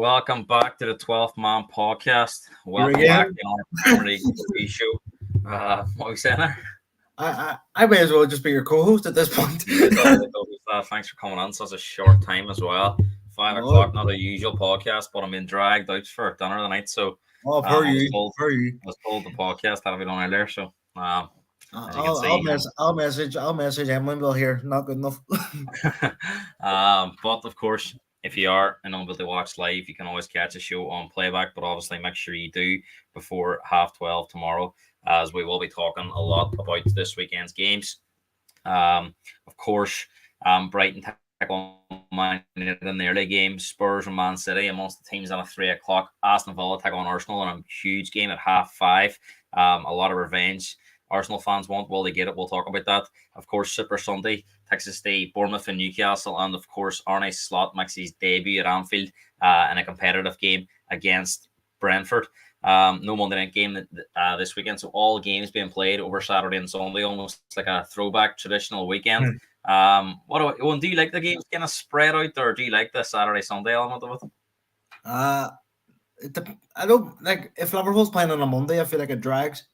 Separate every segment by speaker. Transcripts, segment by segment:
Speaker 1: welcome back to the 12th Man Podcast.
Speaker 2: Here
Speaker 1: Welcome back
Speaker 2: again.
Speaker 1: to our Premier League TV show. What are we saying there?
Speaker 2: I may as well just be your co-host at this point.
Speaker 1: Thanks for coming on such a short time as well. 5
Speaker 2: Oh.
Speaker 1: o'clock, not a usual podcast, but I'm being dragged out for dinner tonight. So
Speaker 2: Per
Speaker 1: I
Speaker 2: you.
Speaker 1: was told the podcast had to be done earlier. So
Speaker 2: I'll message Emily. We'll hear. Not good enough.
Speaker 1: But of course, if you are unable to watch live, you can always catch a show on playback. But obviously, make sure you do before 12:30 tomorrow, as we will be talking a lot about this weekend's games. Of course, Brighton take on Man United in the early game. Spurs and Man City amongst the teams at 3 o'clock. Aston Villa take on Arsenal in a huge game at 5:30. A lot of revenge Arsenal fans want. Will they get it? We'll talk about that. Of course, Super Sunday, Texas State, Bournemouth and Newcastle. And of course, Arne Slot makes his debut at Anfield in a competitive game against Brentford. No Monday night game this weekend. So all games being played over Saturday and Sunday, almost like a throwback traditional weekend. Do you like the games kind of spread out, or do you like the Saturday Sunday element of it?
Speaker 2: I don't like if Liverpool's playing on a Monday. I feel like it drags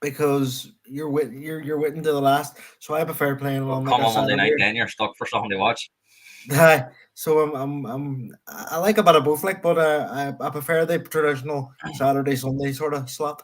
Speaker 2: because you're waiting to the last. So I prefer playing on
Speaker 1: like a Monday night. Then you're stuck for something to watch.
Speaker 2: So I like a bit of both, but I prefer the traditional Saturday Sunday sort of slot.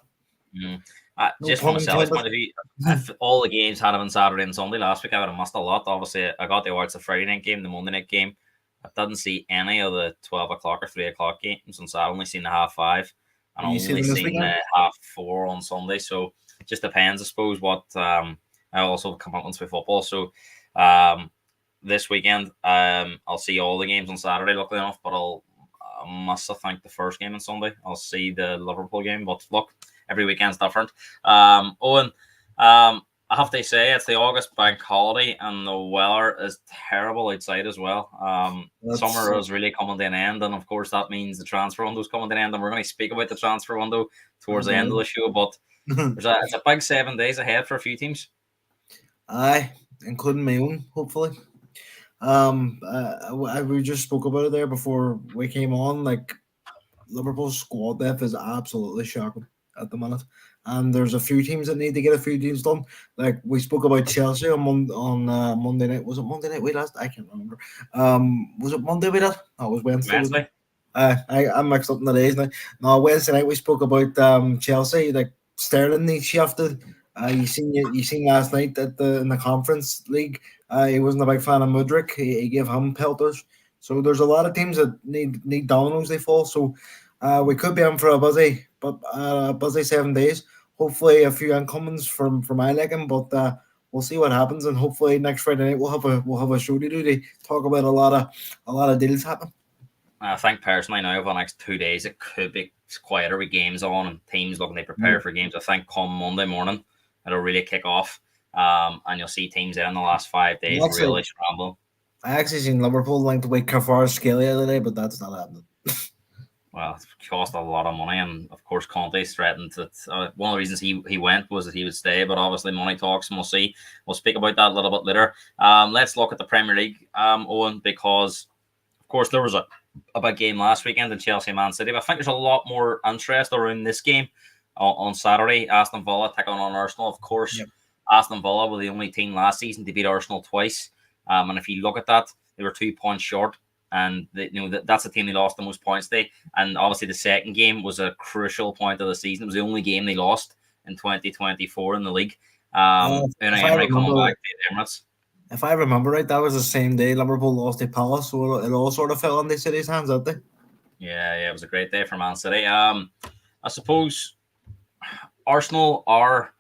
Speaker 1: Just from a seller's point of view, if all the games had been Saturday and Sunday last week, I would have missed a lot. Obviously, I got to watch the Friday night game, the Monday night game. I didn't see any of the 12 o'clock or 3 o'clock games, and so I only seen the 5:30, and I only seen the 4:30 on Sunday. So it just depends, I suppose, what I also come up with football. So this weekend, I'll see all the games on Saturday, luckily enough, but I must have think the first game on Sunday. I'll see the Liverpool game, but look, every weekend's different. Owen, I have to say it's the August bank holiday and the weather is terrible outside as well. Summer is really coming to an end, and of course that means the transfer window is coming to an end, and we're going to speak about the transfer window towards the end of the show, but it's a big 7 days ahead for a few teams.
Speaker 2: Aye, including my own, hopefully. We just spoke about it there before we came on. Like, Liverpool's squad depth is absolutely shocking at the minute, and there's a few teams that need to get a few deals done. Like we spoke about Chelsea on Monday night. Was it Monday night we last? I can't remember. Was it Monday we did? No, it was Wednesday. I'm mixed up in the days now. No, Wednesday night we spoke about Chelsea. Like Sterling needs shafted. You seen last night in the Conference League. He wasn't a big fan of Mudryk. He gave him pelters. So there's a lot of teams that need dominoes they fall. So we could be in for a busy 7 days. Hopefully a few incomings from my liking, but we'll see what happens. And hopefully next Friday night we'll have a show to do to talk about a lot of deals happening.
Speaker 1: I think personally now over the next 2 days it could be quieter with games on and teams looking to prepare for games. I think come Monday morning it'll really kick off, and you'll see teams in the last 5 days really scramble.
Speaker 2: I actually seen Liverpool linked with Kvaratskhelia today, but that's not happening.
Speaker 1: Well, it cost a lot of money, and of course Conte's threatened that one of the reasons he went was that he would stay, but obviously money talks, and we'll see. We'll speak about that a little bit later. Let's look at the Premier League, Owen, because of course there was a big game last weekend in Chelsea Man City, but I think there's a lot more interest around this game on Saturday. Aston Villa taking on Arsenal. Of course, yep. Aston Villa were the only team last season to beat Arsenal twice, and if you look at that, they were 2 points short. And that's the team they lost the most points to. And obviously the second game was a crucial point of the season. It was the only game they lost in 2024 in the league. Unai Emery coming back to the Emirates.
Speaker 2: If I remember right, that was the same day Liverpool lost to Palace, so it all sort of fell on the City's hands, didn't they?
Speaker 1: Yeah, it was a great day for Man City. I suppose Arsenal are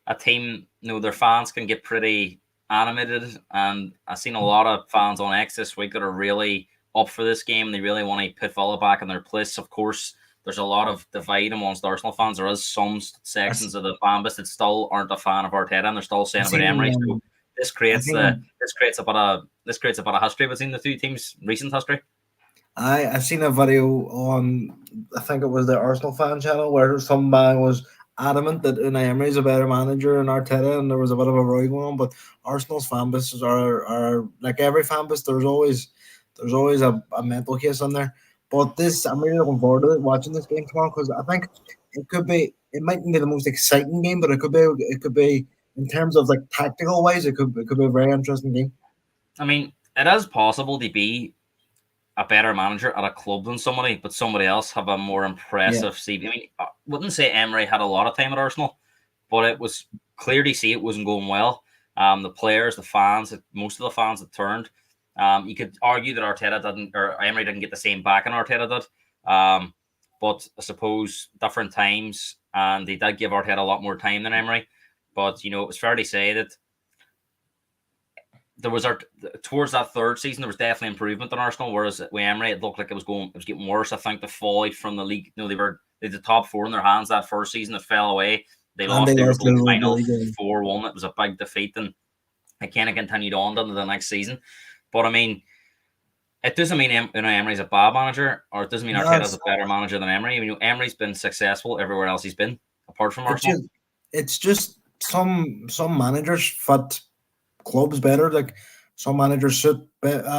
Speaker 1: a team, their fans can get pretty animated, and I've seen a lot of fans on X this week that are really up for this game. They really want to put Villa back in their place. Of course, there's a lot of divide amongst Arsenal fans. There is some sections of the fan base that still aren't a fan of Arteta, and they're still saying about Emery. So this creates a bit of history between the two teams, recent history.
Speaker 2: I've seen a video on, I think it was the Arsenal fan channel, where some man was adamant that Unai Emery is a better manager than Arteta, and there was a bit of a row going on. But Arsenal's fan bases are like every fan base. There's always a mental case in there. But I'm really looking forward to watching this game tomorrow because I think it mightn't be the most exciting game, but it could be in terms of like tactical wise, it could be a very interesting game.
Speaker 1: I mean, it is possible to be a better manager at a club than somebody, but somebody else have a more impressive CV. I mean, I wouldn't say Emery had a lot of time at Arsenal, but it was clear to see it wasn't going well. The players, the fans, most of the fans had turned. You could argue that Arteta didn't, or Emery didn't get the same back in Arteta did. But I suppose different times, and they did give Arteta a lot more time than Emery. But it was fair to say that there was towards that third season, there was definitely improvement in Arsenal. Whereas with Emery, it looked like it was getting worse. I think the fall from the league, they had the top four in their hands that first season. It fell away. They lost the Europa League final 4-1. It was a big defeat, and it kind of continued on into the next season. But I mean, it doesn't mean Emery's a bad manager, or it doesn't mean Arteta's a better manager than Emery. I mean, Emery's been successful everywhere else he's been, apart from Arsenal.
Speaker 2: It's just some managers fit clubs better. Like some managers suit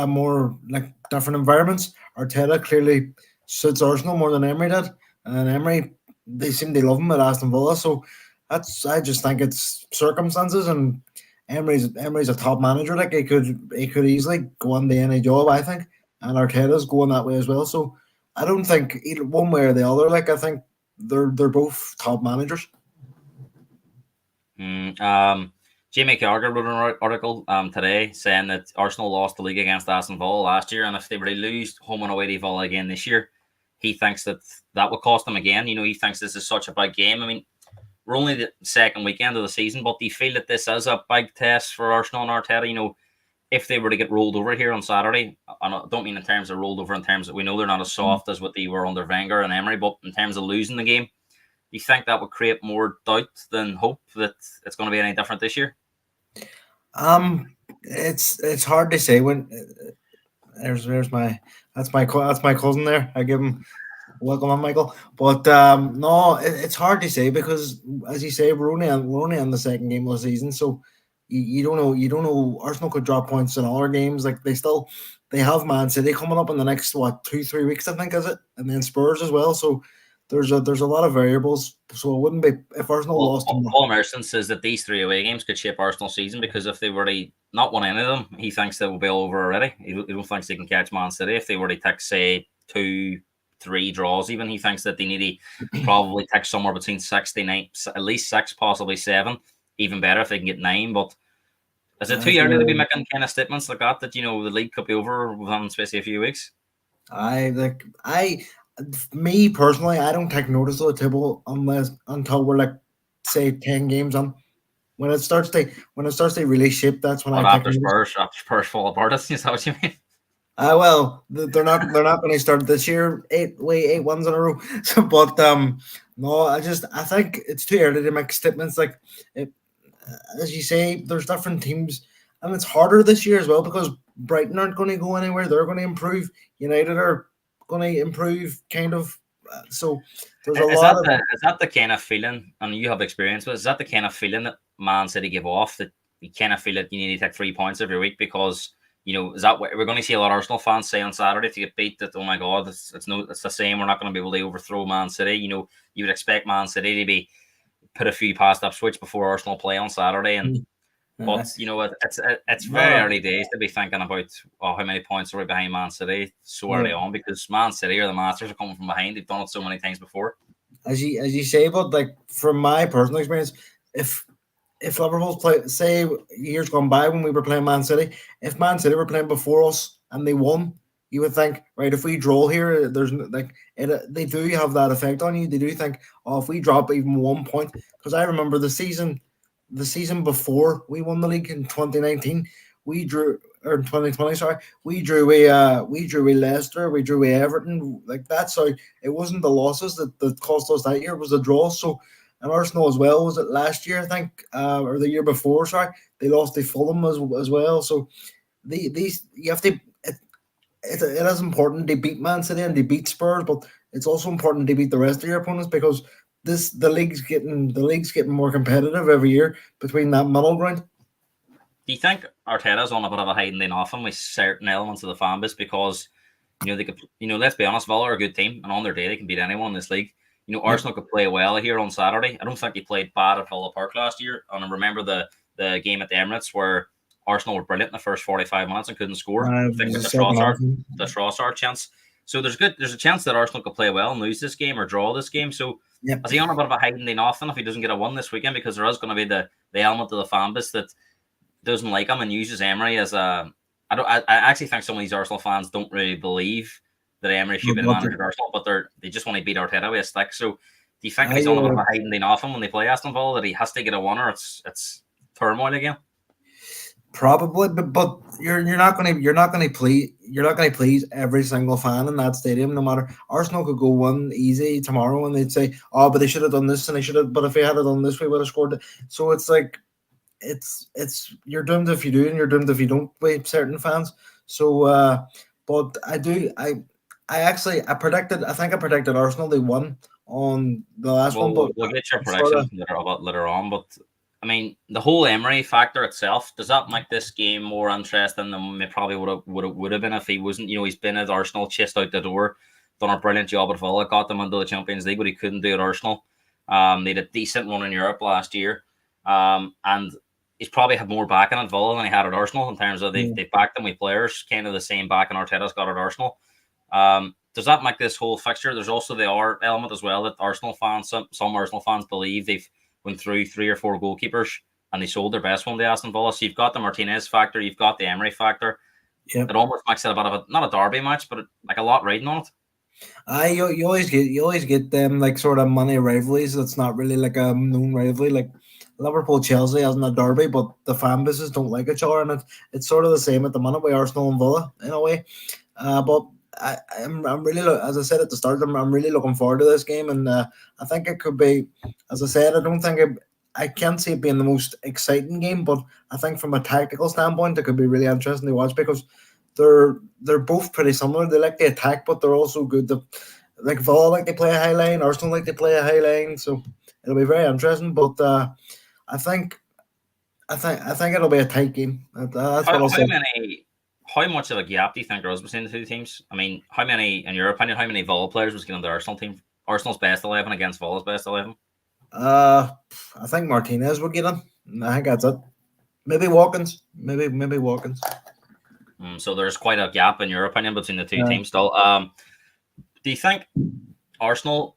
Speaker 2: more like different environments. Arteta clearly suits Arsenal more than Emery did, and Emery, they seem to love him at Aston Villa. So I just think it's circumstances, and Emery's a top manager. Like he could easily go on to any job, I think, and Arteta's going that way as well. So I don't think either one way or the other. Like I think they're both top managers.
Speaker 1: Jamie Carragher wrote an article today saying that Arsenal lost the league against Aston Villa last year, and if they were to lose home and away to Villa again this year, he thinks that would cost them again. He thinks this is such a big game. I mean, we're only the second weekend of the season, but do you feel that this is a big test for Arsenal and Arteta? If they were to get rolled over here on Saturday, I don't mean in terms of rolled over in terms that we know they're not as soft as what they were under Wenger and Emery, but in terms of losing the game, do you think that would create more doubt than hope that it's going to be any different this year?
Speaker 2: It's hard to say when there's my cousin there. I give him welcome on Michael, but no, it's hard to say because as you say, we're only on the second game of the season, so you don't know. Arsenal could drop points in all our games. Like they have Man City coming up in the next 2-3 weeks, I think, is it, and then Spurs as well. So there's a lot of variables, so it wouldn't be if Arsenal lost.
Speaker 1: Paul Merson says that these 3 away games could shape Arsenal's season because if they were to not win any of them, he thinks they will be all over already. He don't think they can catch Man City. If they were to take, say, 2-3 draws, even he thinks that they need to probably take somewhere between 6 to 9, at least 6, possibly 7. Even better if they can get 9. But is it too early to be making kind of statements like that? That the league could be over within especially a few weeks.
Speaker 2: Me personally, I don't take notice of the table until we're like, say, 10 games on. When it starts to really shape, that's when I take
Speaker 1: notice. After Spurs fall apart, is that what you mean?
Speaker 2: Well, they're not going to start this year 8 wins in a row. So, but no, I think it's too early to make statements. Like as you say, there's different teams, and it's harder this year as well because Brighton aren't going to go anywhere. They're going to improve. United are going to improve, kind of. So there's a lot of.
Speaker 1: Is that the kind of feeling, and you have experience with? Is that the kind of feeling that Man City give off, that you kind of feel that you need to take 3 points every week because is that what we're going to see a lot of Arsenal fans say on Saturday to get beat? That, oh my God, it's the same. We're not going to be able to overthrow Man City. You would expect Man City to be put a few past Ipswich before Arsenal play on Saturday, and. But it's very early days to be thinking about how many points are we behind Man City so early on, because Man City are the masters of coming from behind. They've done it so many times before.
Speaker 2: As you say, but like from my personal experience, if Liverpool play, say years gone by when we were playing Man City, if Man City were playing before us and they won, you would think, right, if we draw here, there's like they do have that effect on you. They do think, if we drop even 1 point, because I remember the season before we won the league in 2019, we drew, or 2020, sorry, we drew with Leicester, we drew with Everton. Like that's how it wasn't the losses that cost us that year, it was the draws. So, and Arsenal as well, was it last year, I think, or the year before, sorry, they lost to Fulham as well. So these you have to. It is important to beat Man City and to beat Spurs, but it's also important to beat the rest of your opponents because the league's getting more competitive every year between that middle ground.
Speaker 1: Do you think Arteta's on a bit of a hiding off him with certain elements of the fan base? Because They could. Let's be honest, Villa are a good team, and on their day they can beat anyone in this league. Arsenal could play well here on Saturday. I don't think they played bad at Villa Park last year, and I remember the game at the Emirates where Arsenal were brilliant in the first 45 minutes and couldn't score. I think with the Trossard chance. So there's a chance that Arsenal could play well and lose this game or draw this game. So is he on a bit of a hiding to nothing if he doesn't get a win this weekend? Because there is going to be the element of the fan base that doesn't like him and uses Emery as a. I actually think some of these Arsenal fans don't really believe that Emery should be the manager of Arsenal, but they just want to beat Arteta with a stick. So do you think he's on a bit of a hiding to nothing when they play Aston Villa, that he has to get a win or it's turmoil again?
Speaker 2: Probably, but you're not going to please every single fan in that stadium. No matter, Arsenal could go one easy tomorrow and they'd say, "Oh, but they should have done this and they should have." But if they had done this, we would have scored it. So it's like, it's you're doomed if you do and you're doomed if you don't with certain fans. So, but I predicted. I think I predicted Arsenal. They won on the last one, but
Speaker 1: we'll get your predictions later on. But I mean, the whole Emery factor itself, does that make this game more interesting than it probably would have been if he wasn't? He's been at Arsenal, chased out the door, done a brilliant job at Villa, got them into the Champions League, but he couldn't do at Arsenal. They had a decent run in Europe last year, and he's probably had more backing at Villa than he had at Arsenal in terms of they backed him with players, kind of the same backing Arteta's got at Arsenal. Does that make this whole fixture? There's also the art element as well that Arsenal fans, some Arsenal fans believe they've went through 3 or 4 goalkeepers and they sold their best one to Aston Villa. So you've got the Martinez factor, you've got the Emery factor. Yep. It almost makes it a bit of not a derby match, but like a lot riding on it.
Speaker 2: You always get them like sort of money rivalries. That's not really like a known rivalry. Like Liverpool Chelsea isn't a derby, but the fan bases don't like each other, and it's sort of the same at the minute with Arsenal and Villa in a way. But I'm really, as I said at the start, I'm really looking forward to this game, and I think it could be, as I said, I can't see it being the most exciting game, but I think from a tactical standpoint, it could be really interesting to watch because they're both pretty similar. They like the attack, but they're also good to, like Villa like they play a high line, Arsenal like they play a high line, so it'll be very interesting. But I think it'll be a tight game. That's what I'll say.
Speaker 1: How much of a gap do you think there is between the two teams? I mean, in your opinion, how many Villa players was getting the Arsenal team? Arsenal's best 11 against Villa's best 11?
Speaker 2: I think Martinez would get him. I think that's it. Maybe Watkins. Maybe Watkins.
Speaker 1: So there's quite a gap, in your opinion, between the two teams still. Do you think Arsenal,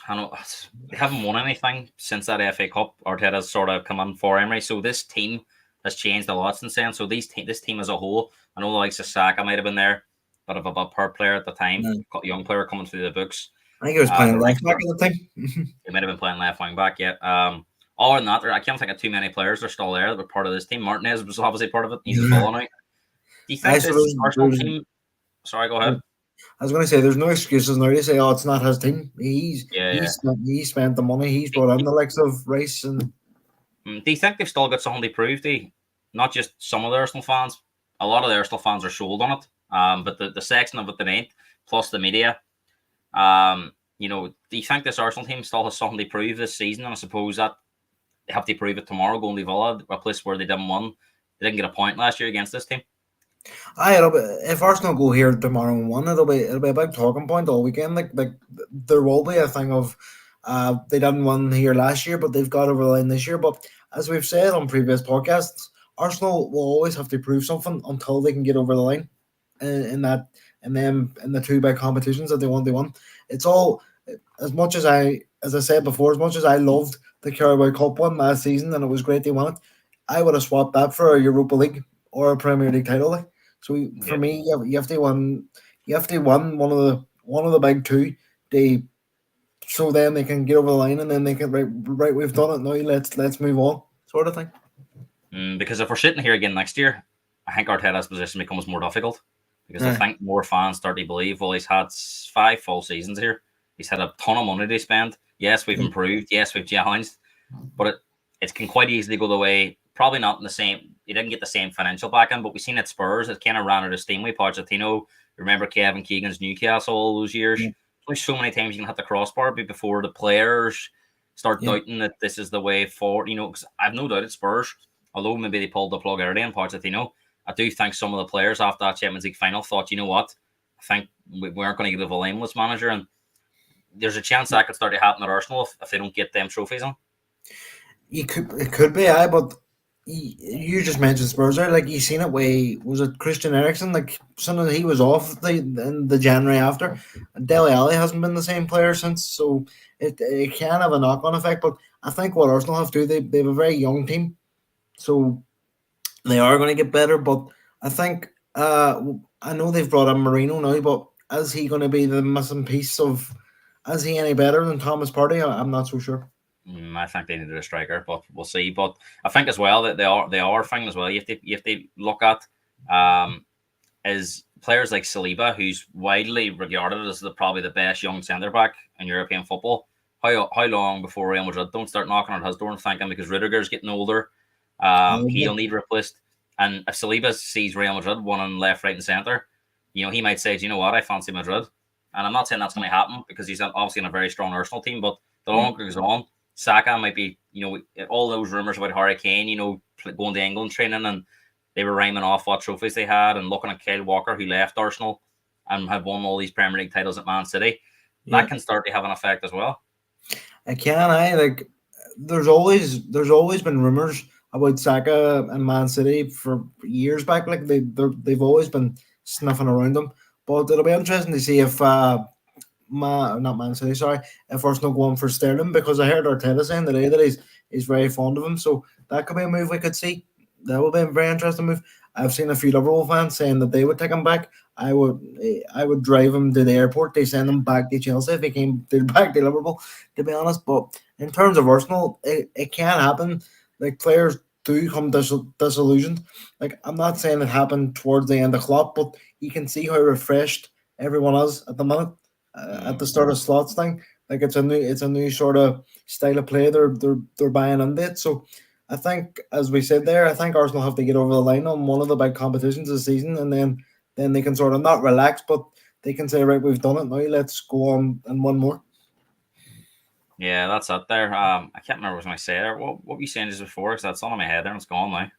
Speaker 1: they haven't won anything since that FA Cup? Arteta's sort of come in for Emery. So this team has changed a lot since then. So this team as a whole, I know the likes of Saka might have been there, but of a per player at the time, got a young player coming through the books.
Speaker 2: I think he was playing left back at the time.
Speaker 1: He might have been playing left wing back, yeah. Other than that, I can't think of too many players that are still there that were part of this team. Martinez was obviously part of it. He's fallen out. Do you think this Arsenal team? Sorry, go ahead.
Speaker 2: I was going to say, there's no excuses now to say, "Oh, it's not his team." He spent the money. He's brought in the likes of Rice and.
Speaker 1: Do you think they've still got something to prove to? Not just some of the Arsenal fans. A lot of the Arsenal fans are sold on it. But the section of it that ain't, plus the media. Do you think this Arsenal team still has something to prove this season? And I suppose that they have to prove it tomorrow, going to Villa, a place where they didn't win. They didn't get a point last year against this team.
Speaker 2: If Arsenal go here tomorrow and win, it'll be a big talking point all weekend. Like there will be a thing of they didn't win here last year, but they've got over the line this year. But as we've said on previous podcasts, Arsenal will always have to prove something until they can get over the line in the 2 big competitions that they want to win. It's all as I said before, as much as I loved the Carabao Cup one last season and it was great they won it, I would have swapped that for a Europa League or a Premier League title. So for me, you have to win one of the big 2. So then they can get over the line and then they can right we've done it now. Let's move on, sort of thing.
Speaker 1: Because if we're sitting here again next year, I think Arteta's position becomes more difficult because I think more fans start to believe, well, he's had 5 full seasons here. He's had a ton of money to spend. Yes, we've improved. Yes, we've challenged, but it can quite easily go the way. Probably not in the same. He didn't get the same financial backing, but we've seen at Spurs, it kind of ran out of steam with Pochettino. Remember Kevin Keegan's Newcastle all those years. There's so many times you can hit the crossbar before the players start doubting that this is the way forward. Because I've no doubt at Spurs, although maybe they pulled the plug early on Pochettino, I do think some of the players after that Champions League final thought, you know what, I think we aren't going to give a blameless manager, and there's a chance that could start to happen at Arsenal if they don't get them trophies on.
Speaker 2: It could be, I. But you just mentioned Spurs there. Like you seen it. Way was it Christian Eriksen? Like something he was off in the January after. Dele Alli hasn't been the same player since, so it can have a knock on effect. But I think what Arsenal have to do, they have a very young team, so they are going to get better. But I think I know they've brought in Marino now, but is he going to be the missing piece of? Is he any better than Thomas Partey? I'm not so sure.
Speaker 1: I think they needed a striker, but we'll see. But I think as well that they are thing as well. You have to look at is players like Saliba, who's widely regarded as probably the best young centre back in European football. How long before Real Madrid don't start knocking on his door and thinking because Rudiger's getting older, he'll need replaced. And if Saliba sees Real Madrid winning left, right, and centre, he might say, "Do you know what? I fancy Madrid." And I'm not saying that's going to happen because he's obviously in a very strong Arsenal team. But the longer it goes on, Saka might be, all those rumours about Harry Kane, going to England training, and they were rhyming off what trophies they had and looking at Kyle Walker, who left Arsenal and had won all these Premier League titles at Man City. That can start to have an effect as well.
Speaker 2: It can. Like there's always been rumours about Saka and Man City for years back. Like they've always been sniffing around them. But it'll be interesting to see if not Man City, sorry, if Arsenal go on for Sterling, because I heard Arteta saying today that he's very fond of him. So that could be a move we could see. That would be a very interesting move. I've seen a few Liverpool fans saying that they would take him back. I would drive him to the airport. They send him back to Chelsea if he came back to Liverpool, to be honest. But in terms of Arsenal, it can happen. Like players do come disillusioned. Like I'm not saying it happened towards the end of Klopp, but you can see how refreshed everyone is at the minute. At the start of slots thing, like it's a new sort of style of play. They're buying into it. So I think, as we said there, I think Arsenal have to get over the line on one of the big competitions this season, and then they can sort of not relax, but they can say, right, we've done it now. Let's go on and one more.
Speaker 1: Yeah, that's it there. I can't remember what I said there. What were you saying just before? Because that's all in my head there and it's gone now.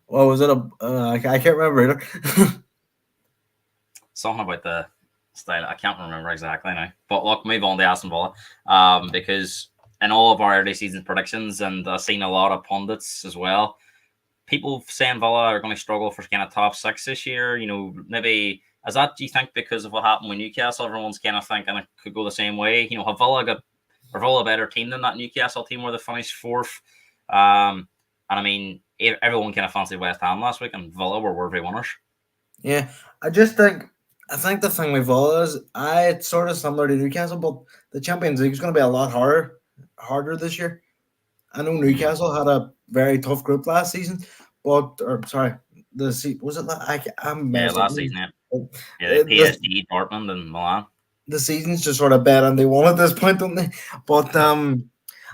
Speaker 2: Well, was it I can't remember either.
Speaker 1: Something about the style. I can't remember exactly now. But look, move on to Aston Villa. Because in all of our early season predictions, and I've seen a lot of pundits as well, people saying Villa are going to struggle for kind of top six this year. Maybe is that, do you think, because of what happened with Newcastle? Everyone's kind of thinking it could go the same way. Have Villa are Villa a better team than that Newcastle team where they finished fourth? And I mean, everyone kind of fancied West Ham last week, and Villa were worthy winners.
Speaker 2: Yeah, I think the thing with Villa is, it's sort of similar to Newcastle, but the Champions League is going to be a lot harder this year. I know Newcastle had a very tough group last season, but was it?
Speaker 1: Last season, yeah, PSG, Dortmund, and Milan.
Speaker 2: The season's just sort of bet on they won at this point, don't they? But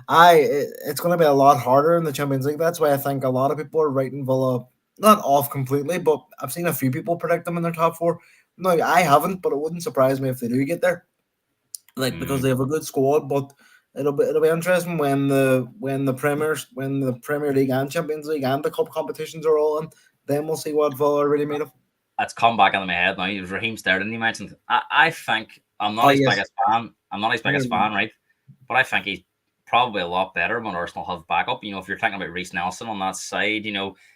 Speaker 2: it's going to be a lot harder in the Champions League. That's why I think a lot of people are writing Villa not off completely, but I've seen a few people predict them in their top four. No, I haven't, but it wouldn't surprise me if they do get there. Because they have a good squad, but it'll be interesting when the Premier League and Champions League and the cup competitions are all in. Then we'll see what Villa are really made of.
Speaker 1: It's come back into my head now. It was Raheem Sterling you mentioned. I think I'm not his biggest fan. I'm not his biggest fan, right? But I think he's probably a lot better when Arsenal have backup. If you're thinking about Reece Nelson on that side,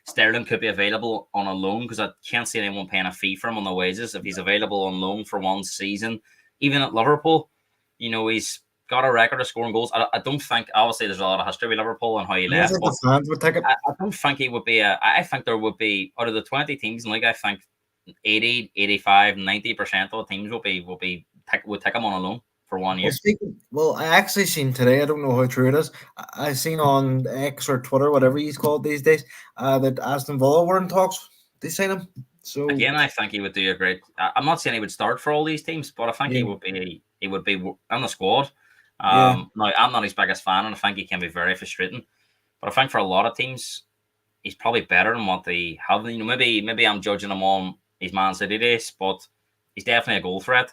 Speaker 1: Sterling could be available on a loan because I can't see anyone paying a fee for him on the wages if he's available on loan for one season. Even at Liverpool, he's got a record of scoring goals. I don't think, obviously, there's a lot of history with Liverpool and how he left.
Speaker 2: The fans would take it.
Speaker 1: I don't think he would be I think there would be, out of the 20 teams in the league, I think 80, 85, 90% of the teams would take him on a loan for 1 year.
Speaker 2: Well, I actually seen today, I don't know how true it is, I seen on X or Twitter, whatever he's called these days, that Aston Villa were in talks. They sign him. So
Speaker 1: again, I think he would do a great. I'm not saying he would start for all these teams, but I think he would be on the squad. Now, I'm not his biggest fan, and I think he can be very frustrating. But I think for a lot of teams, he's probably better than what they have. Maybe I'm judging him on his Man City days, but he's definitely a goal threat.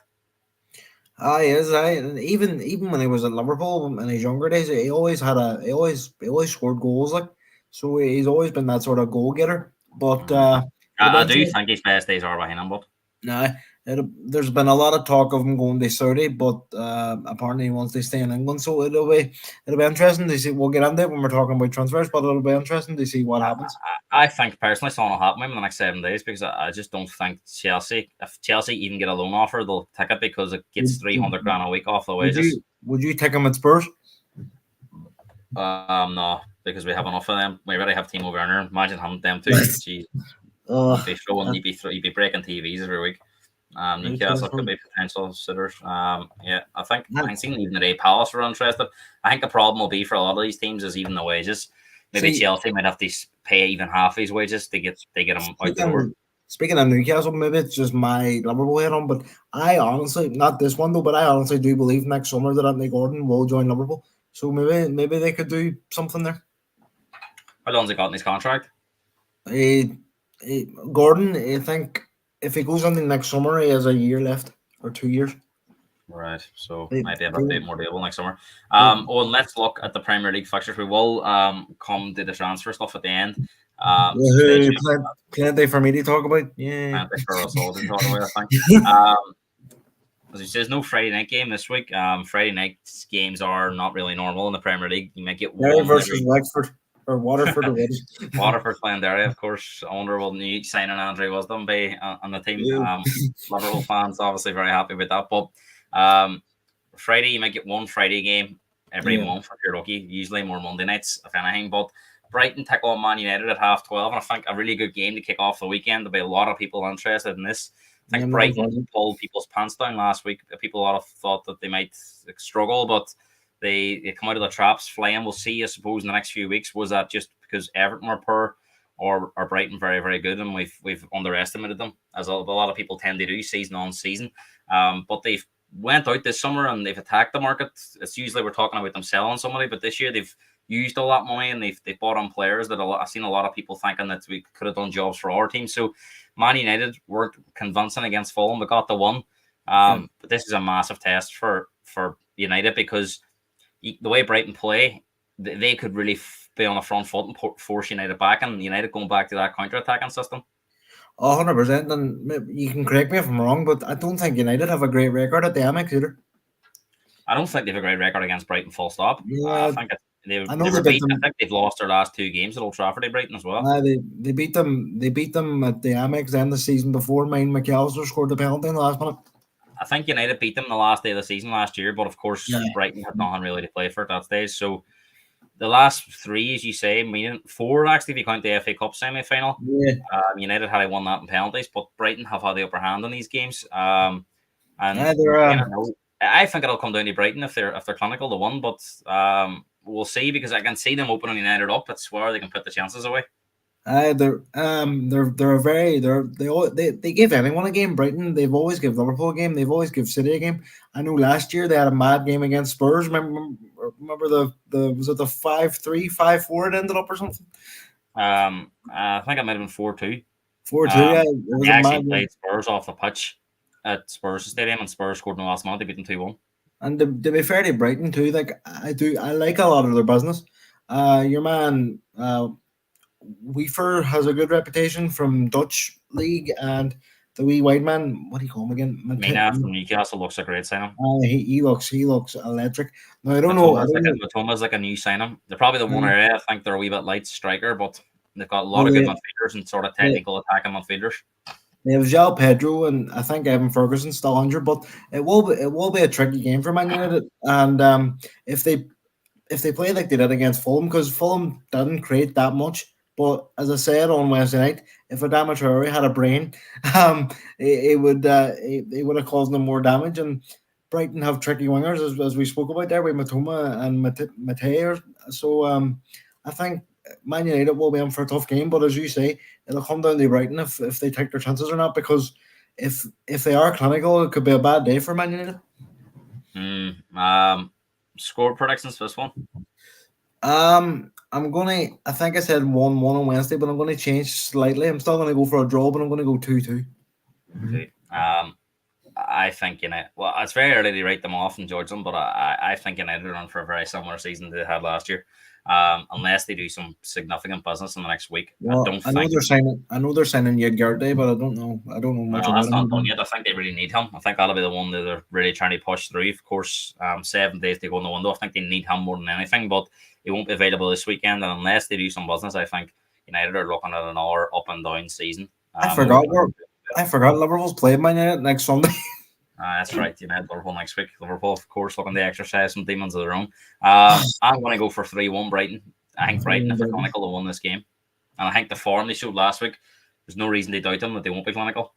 Speaker 2: He is. And even when he was at Liverpool in his younger days, he always scored goals. So he's always been that sort of goal getter. But
Speaker 1: I do think his best days are behind him. But
Speaker 2: There's been a lot of talk of him going to Saudi, but apparently he wants to stay in England. So it'll be interesting to see. We'll get into it when we're talking about transfers, but it'll be interesting to see what happens.
Speaker 1: I think personally something will happen in the next 7 days because I just don't think Chelsea, if Chelsea even get a loan offer, they'll take it because it gets 300 grand a week off the wages.
Speaker 2: Would you take him at Spurs?
Speaker 1: No, because we have enough of them. We already have Timo Werner. Imagine having them two. Gee, you'd be showing, you'd be breaking TVs every week. Newcastle could be potential sitters. Yeah, I think even the Palace were interested. I think the problem will be for a lot of these teams is even the wages. Maybe Chelsea might have to pay even half his wages to get them out the door.
Speaker 2: Speaking of Newcastle, maybe it's just my Liverpool head on, but I honestly, not this one though, but I honestly do believe next summer that Anthony Gordon will join Liverpool. So maybe they could do something there.
Speaker 1: How long's he got in his contract?
Speaker 2: Gordon, I think if he goes on the next summer, he has a year left or 2 years.
Speaker 1: Right, so might be a bit more deal next summer. Well, let's look at the Premier League fixtures. We will come to the transfer stuff at the end.
Speaker 2: Plenty for me to talk about. Yeah,
Speaker 1: plenty for us all to talk about. I think. As he says, no Friday night game this week. Friday night games are not really normal in the Premier League. You might get one
Speaker 2: versus Wexford or Waterford.
Speaker 1: Waterford playing Derry, of course. I wonder will new signing Andre Wisdom be on the team. Liverpool fans obviously very happy with that. But Friday, you might get one Friday game every month if you're lucky. Usually more Monday nights, if anything. But Brighton take on Man United at 12:30, and I think a really good game to kick off the weekend. There'll be a lot of people interested in this. I think Brighton pulled people's pants down last week. People a lot of thought that they might struggle, but they come out of the traps flying. We'll see, I suppose, in the next few weeks. Was that just because Everton were poor, or are Brighton very, very good, and we've underestimated them, as a lot of people tend to do season on season. But they've went out this summer and they've attacked the market. It's usually we're talking about them selling somebody, but this year they've used a lot of money and they've bought on players that I've seen a lot of people thinking that we could have done jobs for our team. So Man United worked convincing against Fulham. We got the one. But this is a massive test for United because the way Brighton play, they could really be on the front foot and force United back, and United going back to that counter-attacking system.
Speaker 2: 100%, and you can correct me if I'm wrong, but I don't think United have a great record at the Amex either.
Speaker 1: I don't think they have a great record against Brighton, full stop.
Speaker 2: Yeah,
Speaker 1: I think I think they've lost their last two games at Old Trafford at Brighton as well.
Speaker 2: They beat them at the Amex then the season before. McAllister scored the penalty in the last minute.
Speaker 1: I think United beat them the last day of the season last year, but of course Brighton had nothing really to play for at that stage. So the last three, as you say, meaning four actually if you count the FA Cup semi-final.
Speaker 2: Yeah.
Speaker 1: United had won that in penalties, but Brighton have had the upper hand in these games. I think it'll come down to Brighton if they're clinical to win, but we'll see because I can see them opening United up. It's where they can put the chances away.
Speaker 2: They give anyone a game. Brighton, they've always give Liverpool a game. They've always give City a game. I know last year they had a mad game against Spurs. Remember the was it the 5-3, 5-4 it ended up or something?
Speaker 1: I think it might have been 4-2.
Speaker 2: 4-2.
Speaker 1: They actually played Spurs off the pitch at Spurs Stadium, and Spurs scored in the last minute. They beat them 2-1.
Speaker 2: And to be fair to Brighton too, like I like a lot of their business. Your man Weaver has a good reputation from Dutch league, and the wee white man, what do you call him again?
Speaker 1: Mina from Newcastle looks a great signing.
Speaker 2: He looks electric. Now I don't know.
Speaker 1: Matoma's like a new signing. They're probably the one area I think they're a wee bit light striker, but they've got a lot of good midfielders and sort of technical attacking midfielders.
Speaker 2: They have João Pedro and I think Evan Ferguson still injured, but it will be a tricky game for Man United. And if they play like they did against Fulham, because Fulham didn't create that much. But as I said on Wednesday night, if Adama Traore had a brain, it would have caused them more damage. And Brighton have tricky wingers, as we spoke about there with Matoma and Mateo. So I think Man United will be in for a tough game. But as you say, it'll come down to Brighton if they take their chances or not. Because if they are clinical, it could be a bad day for Man United.
Speaker 1: Score predictions for this one?
Speaker 2: I think I said 1-1 on Wednesday, but I'm gonna change slightly. I'm still gonna go for a draw, but I'm gonna go 2-2.
Speaker 1: Okay. I think United. Well, it's very early to write them off and judge them, but I think United are on for a very similar season they had last year. unless they do some significant business in the next week.
Speaker 2: Well,
Speaker 1: I don't
Speaker 2: I know
Speaker 1: think.
Speaker 2: they're signing. I know they're signing Yedgarde, but I don't know. I don't know much
Speaker 1: Well,
Speaker 2: about
Speaker 1: that's not done
Speaker 2: him.
Speaker 1: yet. I think they really need him. I think that'll be the one that they're really trying to push through. Of course, 7 days to go in the window. I think they need him more than anything, but he won't be available this weekend. And unless they do some business, I think United are looking at another up and down season.
Speaker 2: I
Speaker 1: More
Speaker 2: forgot
Speaker 1: than
Speaker 2: where. I forgot Liverpool's playing Man United next Sunday.
Speaker 1: That's right. United Liverpool next week. Liverpool, of course, looking to exercise some demons of their own. I'm going to go for 3-1 Brighton. I think Brighton, if they're clinical, will win this game. And I think the form they showed last week, there's no reason to doubt them that they won't be clinical.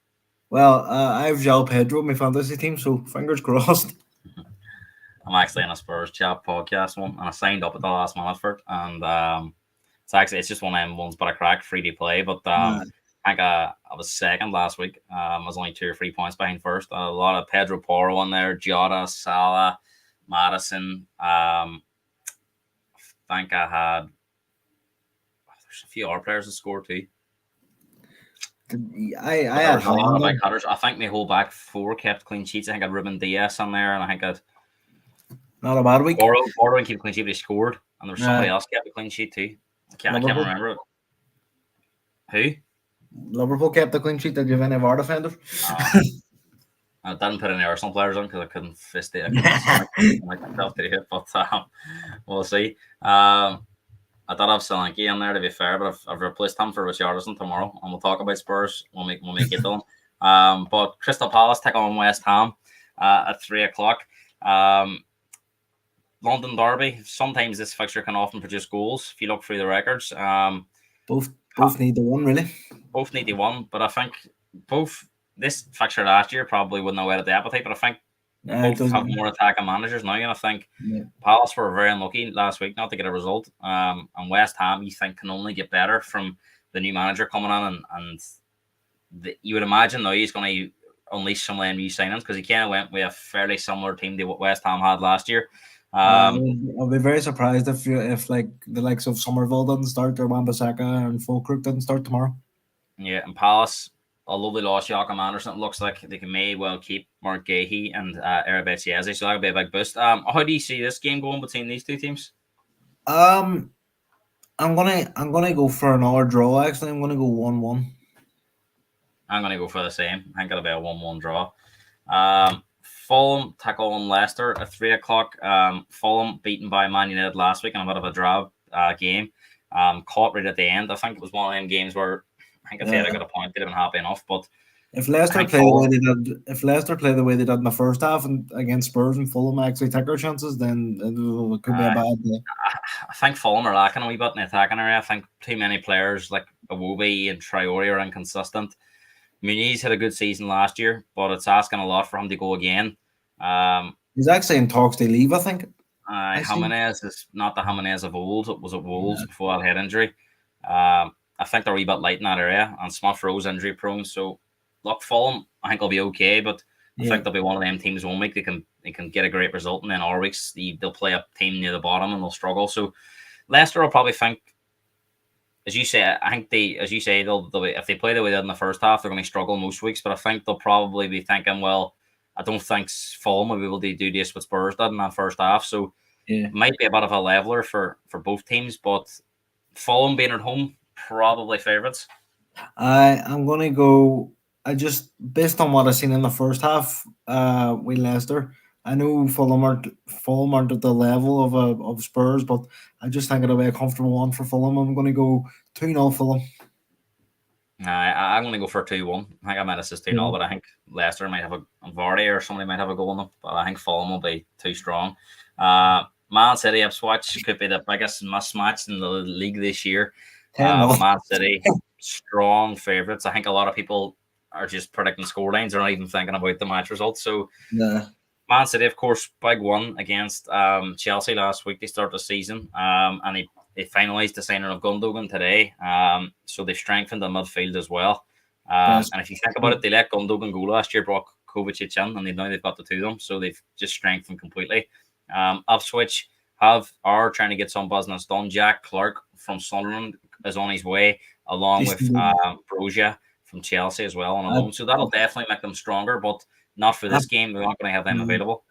Speaker 2: Well, I have João Pedro in my fantasy team, so fingers crossed.
Speaker 1: I'm actually in a Spurs chat podcast one, and I signed up at the last minute for it. And it's just one of them ones, but a crack, free to play. But I think I was second last week. I was only 2 or 3 points behind first. A lot of Pedro Porro on there, Jota, Salah, Madison. I think I had. There's a few other players that scored too.
Speaker 2: I had
Speaker 1: a lot of big cutters. I think my whole back 4 kept clean sheets. I think I had Ruben Diaz on there, and I think I'd
Speaker 2: not a bad week.
Speaker 1: Porro and keep clean sheet, but he scored, and there was somebody else kept a clean sheet too. I can't remember it. Who?
Speaker 2: Liverpool kept the clean sheet. Did you have any of our defenders?
Speaker 1: I didn't put any Arsenal players on because I couldn't fist it. I couldn't myself to hit, but we'll see. I thought I've Solanke in there to be fair, but I've replaced him for Richarlison tomorrow, and we'll talk about Spurs when we get to them. But Crystal Palace take on West Ham at 3:00. London derby. Sometimes this fixture can often produce goals. If you look through the records,
Speaker 2: both need the one really.
Speaker 1: Both need the one, but I think both this fixture last year probably wouldn't have whetted the appetite. But I think both have more attacking managers now, and I think Palace were very unlucky last week not to get a result. And West Ham, you think, can only get better from the new manager coming on, and you would imagine now he's going to unleash some of them new signings because he kind of went with a fairly similar team to what West Ham had last year.
Speaker 2: I'll be very surprised if like the likes of Somerville doesn't start or Wan-Bissaka and Fulkirk doesn't start tomorrow.
Speaker 1: Yeah, and Palace, although they lost Joachim Anderson, it looks like they may well keep Mark Gahey and Erebechi Eze, so that'll be a big boost. How do you see this game going between these two teams?
Speaker 2: I'm gonna go for another draw. Actually, I'm gonna go 1-1.
Speaker 1: I'm gonna go for the same. I think it'll be a 1-1 draw. Fulham tackle on Leicester at 3:00. Fulham beaten by Man United last week in a bit of a drab game. Caught right at the end. I think it was one of them games where I think if they had got a point, they'd have been happy enough. But
Speaker 2: if Leicester play the way they did in the first half and against Spurs and Fulham actually take their chances, then it could be a bad day.
Speaker 1: I think Fulham are lacking a wee bit in the attacking area. I think too many players like Iwobi and Traore are inconsistent. Muniz had a good season last year, but it's asking a lot for him to go again.
Speaker 2: He's actually in talks to leave, I think.
Speaker 1: Jimenez is not the Jimenez of old. It was at Wolves before that head injury. I think they're a wee bit light in that area, and Smith Rowe's injury prone. So, look, Fulham, I think will be okay, but I think they'll be one of them teams 1 week they can get a great result, and then other weeks they'll play a team near the bottom and they'll struggle. So, Leicester will probably think, as you say, I think they'll if they play the way they did in the first half, they're going to struggle most weeks. But I think they'll probably be thinking, well, I don't think Fulham will be able to do this what Spurs did in that first half. So it might be a bit of a leveler for both teams. But Fulham being at home, probably favourites.
Speaker 2: I'm going to go. Based on what I've seen in the first half with Leicester, I know Fulham aren't at the level of Spurs, but I just think it'll be a comfortable one for Fulham. I'm going to go 2-0 Fulham.
Speaker 1: I'm going to go for 2-1. I think I might assist 2-0, but I think Leicester might have a Vardy or somebody might have a goal on them. But I think Fulham will be too strong. Man City Ipswich could be the biggest mismatch in the league this year. Man City, strong favourites. I think a lot of people are just predicting scorelines. They're not even thinking about the match results. So, Man City, of course, big one against Chelsea last week. They start the season, and they finalised the signing of Gundogan today. So they've strengthened the midfield as well. And if you think about it, they let Gundogan go last year, brought Kovacic in, and now they've got the two of them. So they've just strengthened completely. Ipswich are trying to get some business done. Jack Clark from Sunderland is on his way, along with Broja from Chelsea as well on a loan. So that'll definitely make them stronger, but not for this game. We're not going to have them available.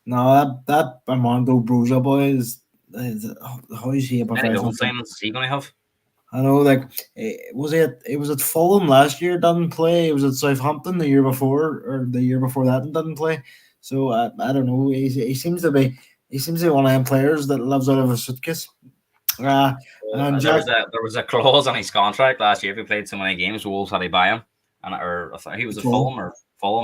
Speaker 2: No, that Armando Broja boy is how is he a
Speaker 1: Any
Speaker 2: professional?
Speaker 1: loan signings is he going to have?
Speaker 2: I know, like, it was at Fulham last year, didn't play. It was at Southampton the year before, or the year before that, and didn't play. So I don't know. He seems to be one of them players that lives out of a suitcase. And
Speaker 1: There
Speaker 2: Jack,
Speaker 1: was a clause on his contract last year. If he played so many games, Wolves had to buy him, and he was at Fulham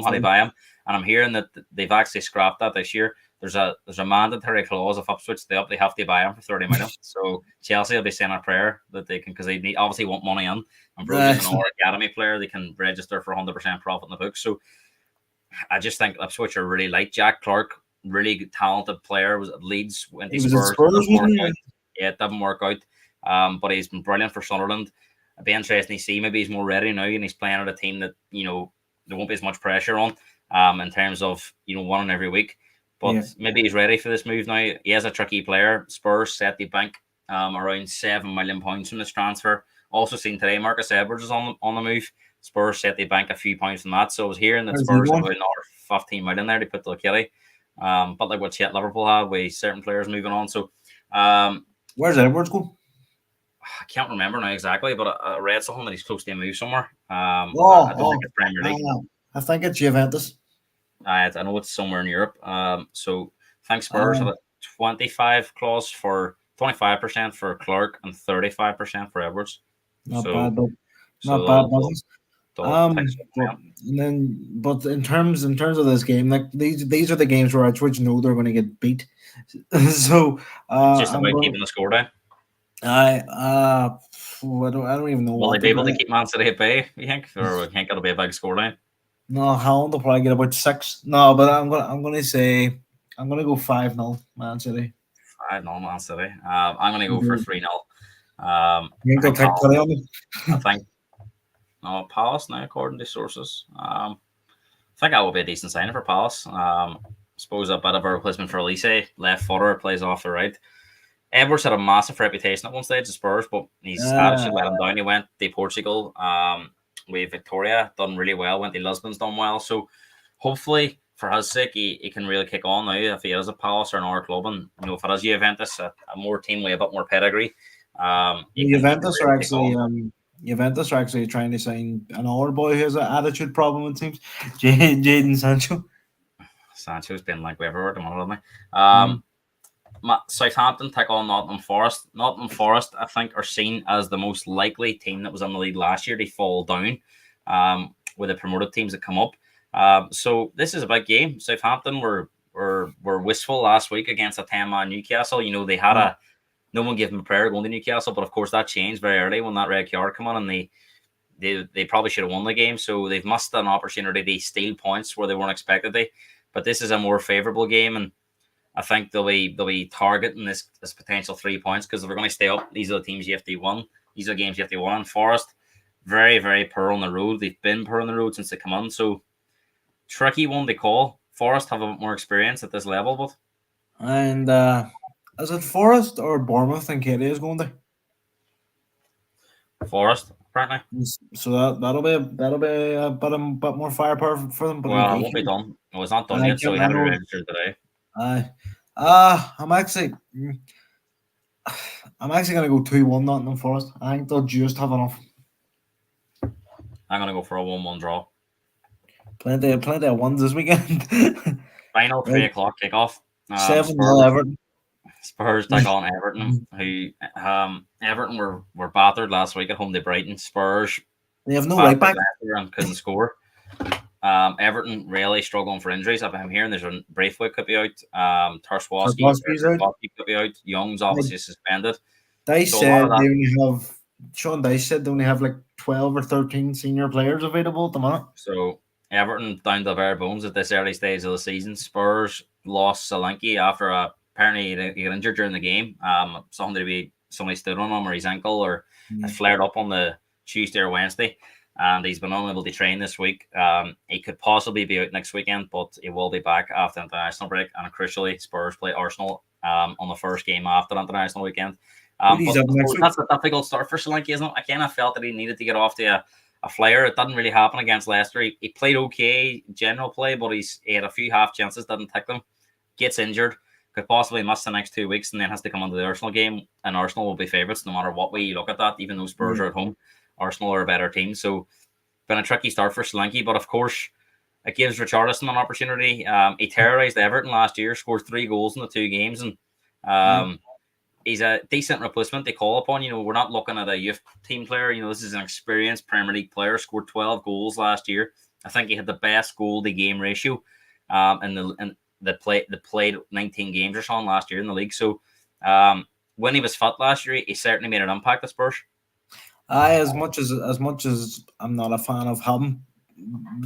Speaker 1: had to buy him. And I'm hearing that they've actually scrapped that this year. There's a mandatory clause of Ipswich. They have to buy him for 30 million. So Chelsea will be saying a prayer that they can, because they obviously want money in. And for just an academy player, they can register for 100% profit in the book. So I just think Ipswich are really light. Jack Clark, really talented player, was at Leeds, went to Spurs. Yeah, it didn't work out. But he's been brilliant for Sunderland. It'd be interesting to see. Maybe he's more ready now, and he's playing at a team that there won't be as much pressure on in terms of winning every week. But maybe he's ready for this move now. He is a tricky player. Spurs set the bank around £7 million from this transfer. Also seen today, Marcus Edwards is on the move. Spurs set the bank a few pounds from that. So I was hearing that Spurs have about another 15 million there to put to the kitty. But like what Liverpool have, with certain players moving on. So
Speaker 2: where's Edwards go?
Speaker 1: I can't remember now exactly, but I read something that he's close to a move somewhere. I
Speaker 2: don't
Speaker 1: think it's Premier League.
Speaker 2: I think it's Juventus.
Speaker 1: I know it's somewhere in Europe. So I think Spurs have a 25 clause for 25% for Clark and 35% for Edwards.
Speaker 2: Not bad, but not bad business. But in terms of this game, like these are the games where Ipswich know they're going to get beat. So
Speaker 1: it's just about keeping the score down.
Speaker 2: I don't even know.
Speaker 1: Will they be able to keep Man City at bay? You think, or you think it'll be a big scoreline?
Speaker 2: No, Holland will probably get about 6. No, but I'm gonna say I'm gonna go 5-0 Man City.
Speaker 1: 5-0 Man City. I'm gonna go for 3-0.
Speaker 2: You think they'll take Kelly on them?
Speaker 1: I think Palace now, according to sources. I think that will be a decent signing for Palace. Suppose a bit of a replacement for Elise. Left footer, plays off the right. Edwards had a massive reputation at one stage at Spurs, but his attitude let him down. He went to Portugal with Victoria, done really well. Went to Lisbon's, done well. So hopefully, for his sake, he can really kick on now if he is a Palace or another club. And if it is Juventus, a more team with a bit more pedigree.
Speaker 2: Juventus are actually trying to sign another boy who has an attitude problem, it seems. Jadon Sancho.
Speaker 1: Sancho's been like everywhere, hasn't he? Southampton take on Nottingham Forest. Nottingham Forest, I think, are seen as the most likely team that was in the league last year to fall down with the promoted teams that come up. So this is a big game. Southampton were wistful last week against a 10-man Newcastle. They had no one gave them a prayer going to Newcastle, but of course that changed very early when that red card came on, and they probably should have won the game. So they've missed an opportunity to steal points where they weren't expected to. But this is a more favourable game, and I think they'll be targeting this potential 3 points, because if we're going to stay up, these are the teams you have to win. These are the games you have to win. Forest, very, very poor on the road. They've been poor on the road since they come on. So tricky one to call. Forest have a bit more experience at this level, but
Speaker 2: and is it Forest or Bournemouth and Katie is going there?
Speaker 1: Forest, apparently.
Speaker 2: So that'll be a bit more firepower for them. But
Speaker 1: well, it won't be done. It was not done yet, so we had to register today.
Speaker 2: I'm actually gonna go 2-1 Nottingham Forest. I think they'll just have enough.
Speaker 1: I'm gonna go for a 1-1 draw.
Speaker 2: Plenty of ones this weekend.
Speaker 1: Final 3 o'clock kickoff.
Speaker 2: 7-0 Everton.
Speaker 1: Spurs take on Everton, who Everton were battered last week at home to Brighton. Spurs,
Speaker 2: they have no right back
Speaker 1: and couldn't score. Everton really struggling for injuries. I'm hearing there's a Braithwaite could be out. Tarkowski could be out. Young's obviously suspended.
Speaker 2: Sean Dyche said they only have like 12 or 13 senior players available at the moment.
Speaker 1: So Everton down to the bare bones at this early stage of the season. Spurs lost Solanke after apparently he got injured during the game. Somebody stood on him, or his ankle, or it flared up on the Tuesday or Wednesday, and he's been unable to train this week. He could possibly be out next weekend, but he will be back after the international break. And crucially, Spurs play Arsenal on the first game after the international weekend. That's a difficult start for Solanke, isn't it? I kind of felt that he needed to get off to a flyer. It didn't really happen against Leicester. He played okay, general play, but he had a few half chances, didn't take them. Gets injured, could possibly miss the next 2 weeks and then has to come into the Arsenal game, and Arsenal will be favourites no matter what way you look at that, even though Spurs are at home. Arsenal are a better team. So, been a tricky start for Solanke, but of course, it gives Richarlison an opportunity. He terrorised Everton last year, scored 3 goals in the 2 games, and he's a decent replacement to call upon. We're not looking at a youth team player. This is an experienced Premier League player, scored 12 goals last year. I think he had the best goal-to-game ratio in the played 19 games or so last year in the league. So when he was fit last year, he certainly made an impact at Spurs.
Speaker 2: As much as I'm not a fan of him,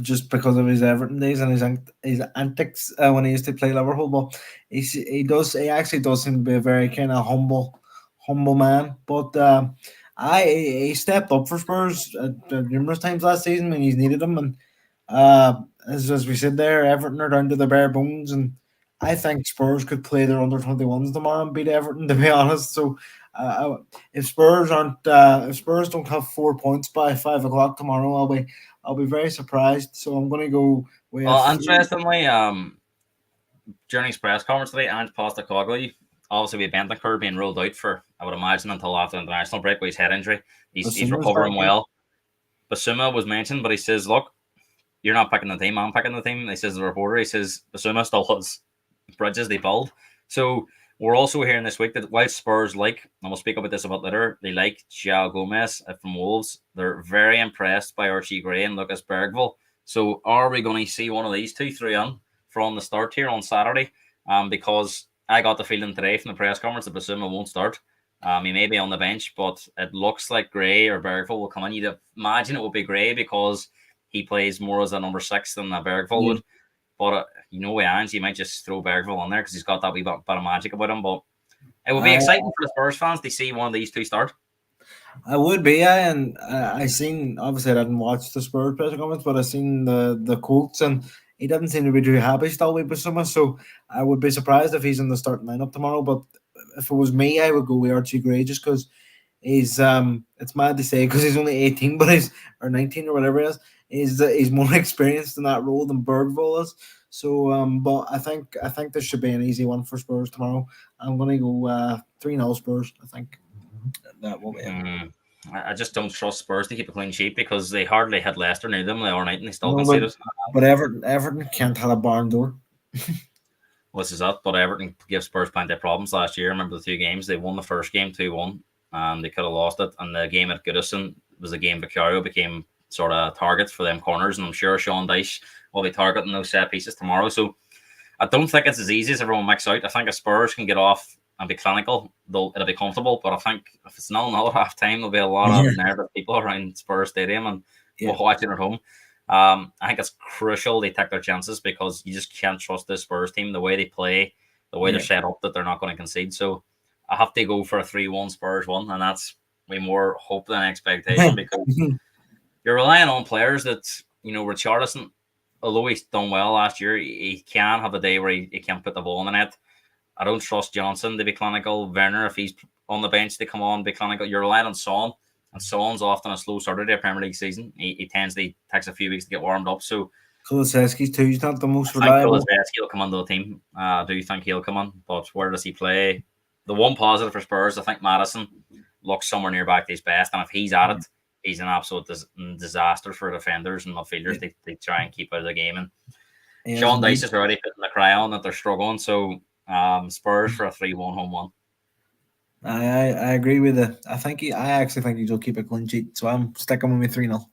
Speaker 2: just because of his Everton days and his antics when he used to play Liverpool, but he actually does seem to be a very kind of humble man. But he stepped up for Spurs numerous times last season when he's needed them, and as we said there, Everton are down to the bare bones, and I think Spurs could play their under-21s tomorrow and beat Everton, to be honest. So if Spurs don't have 4 points by 5 o'clock tomorrow, I'll be very surprised. So I'm going to go with.
Speaker 1: Well, interestingly, during his press conference today, Ange Postecoglou, obviously with Bentancur being ruled out for, I would imagine, until after the international break with his head injury, he's recovering well. Basuma was mentioned, but he says, "Look, you're not picking the team. I'm picking the team." He says, the reporter, he says, Basuma still has bridges they build. So we're also hearing this week that while Spurs and we'll speak about this a bit later, they like João Gomez from Wolves. They're very impressed by Archie Gray and Lucas Bergvall. So are we going to see one of these 2-3 in from the start here on Saturday? Because I got the feeling today from the press conference that Basuma won't start. He may be on the bench, but it looks like Gray or Bergvall will come in. You'd imagine it will be Gray because he plays more as a number 6 than a Bergvall would. But with Ange, he might just throw Bergvall on there because he's got that wee bit of magic about him. But it would be exciting for the Spurs fans to see one of these 2 start.
Speaker 2: I would be, and I seen, obviously I didn't watch the Spurs press conference, but I seen the quotes, and he doesn't seem to be too happy still with Basuma. So I would be surprised if he's in the starting lineup tomorrow. But if it was me, I would go with Archie Gray just because he's it's mad to say because he's only 18, but or 19 or whatever it is. He's more experienced in that role than Bergvall is. So but I think there should be an easy one for Spurs tomorrow. I'm gonna go 3-0 Spurs. I think that will be it.
Speaker 1: I just don't trust Spurs to keep a clean sheet because they hardly had Leicester near them the other night and they still conceded.
Speaker 2: But Everton can't have a barn door.
Speaker 1: This is it, but Everton gave Spurs plenty of problems last year. I remember the 2 games. They won the first game 2-1. They could have lost it. And the game at Goodison was the game Vicario became sort of targets for them corners. And I'm sure Sean Dyche will be targeting those set pieces tomorrow. So I don't think it's as easy as everyone makes out. I think if Spurs can get off and be clinical, it'll be comfortable. But I think if it's 0-0 at half time, there'll be a lot of nervous people around Spurs Stadium and watching at home. I think it's crucial they take their chances because you just can't trust this Spurs team, the way they play, the way they're set up, that they're not going to concede. So I have to go for a 3-1 Spurs one, and that's way more hope than expectation because you're relying on players that, Richarlison, although he's done well last year, he can have a day where he can't put the ball in the net. I don't trust Johnson to be clinical. Werner, if he's on the bench to come on, be clinical. You're relying on Son, and Son's often a slow starter to a Premier League season. He takes a few weeks to get warmed up. So
Speaker 2: Kulusevski's too. He's not the most reliable.
Speaker 1: Kulusevski will come onto the team. I do think he'll come on, but where does he play? The one positive for Spurs, I think Maddison looks somewhere near back to his best, and if he's at it, he's an absolute disaster for defenders and midfielders. They try and keep out of the game. And Sean Dyche is already putting the cry on that they're struggling. So Spurs for a 3-1 home one.
Speaker 2: I agree with it. I actually think he'll keep a clean sheet. So I'm sticking with me 3-0.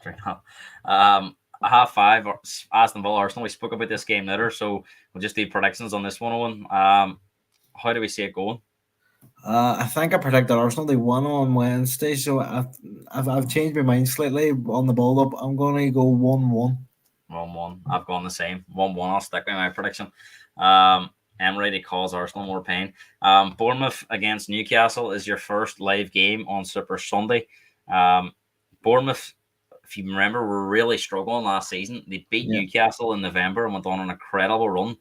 Speaker 1: 3-0. Half 5, Aston Villa Arsenal. We spoke about this game later, so we'll just do predictions on this one, Owen. How do we see it going?
Speaker 2: I think I predicted Arsenal. They won on Wednesday, so I've changed my mind slightly on the build up. I'm going to go 1-1.
Speaker 1: 1-1. I've gone the same. 1-1. I'll stick with my prediction. Emery to cause Arsenal more pain. Bournemouth against Newcastle is your first live game on Super Sunday. Bournemouth, if you remember, were really struggling last season. They beat Newcastle in November and went on an incredible run.